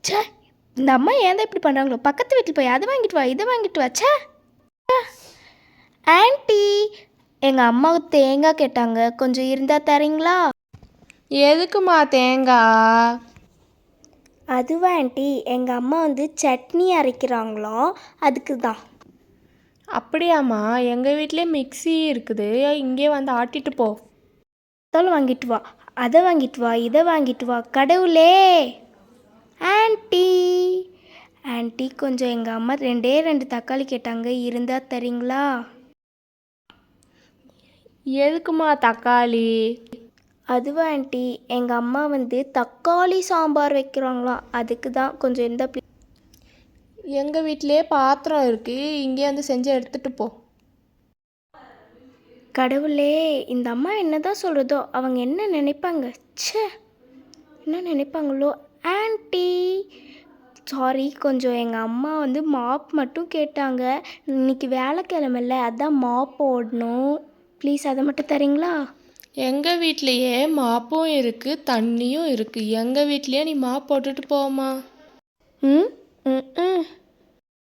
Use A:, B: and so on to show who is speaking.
A: ச்சே, இந்த அம்மா ஏன் தான் இப்படி பண்ணுறாங்களோ? பக்கத்து வீட்டில் போய் அதை வாங்கிட்டு வா, இதை வாங்கிட்டு வா. ச்சே. ஆன்ட்டி, எங்கள் அம்மா தேங்காய் கேட்டாங்க, கொஞ்சம் இருந்தால் தரீங்களா?
B: எதுக்குமா தேங்காய்?
A: அதுவா ஆன்ட்டி, எங்கள் அம்மா சட்னி அரைக்கிறாங்களாம், அதுக்கு தான்.
B: அப்படியாம்மா, எங்கள் வீட்டிலே மிக்ஸி இருக்குது, இங்கே வந்து ஆட்டிட்டு போ.
A: வாங்கிட்டு வா, அதை வாங்கிட்டு வா, இதை வாங்கிட்டு வா. கடவுளே. ஆன்ட்டி, ஆன்ட்டி கொஞ்சம் எங்கள் அம்மா 2 தக்காளி கேட்டாங்க, இருந்தால் தரீங்களா?
B: எதுக்குமா தக்காளி?
A: அதுவா ஆன்ட்டி, எங்கள் அம்மா தக்காளி சாம்பார் வைக்கிறாங்களாம், அதுக்கு தான். கொஞ்சம் இருந்தால் ப்ளீஸ்.
B: எங்கள் வீட்டிலே பாத்திரம் இருக்குது, இங்கே வந்து செஞ்சு எடுத்துகிட்டு போ.
A: கடவுளே, இந்த அம்மா என்ன தான் சொல்கிறதோ, அவங்க என்ன நினைப்பாங்க? ச்சே, என்ன நினைப்பாங்களோ? ஆன்ட்டி, சாரி, கொஞ்சம் எங்கள் அம்மா மாப் மட்டும் கேட்டாங்க. இன்னைக்கு வேலைக்கிழமைல, அதான் மாப் போடணும். ப்ளீஸ் அதை மட்டும் தரீங்களா?
B: எங்கள் வீட்லேயே மாப்பும் இருக்குது, தண்ணியும் இருக்குது. எங்கள் வீட்லேயே நீ மாப் போட்டுட்டு போமா.
A: ம் ம் ம்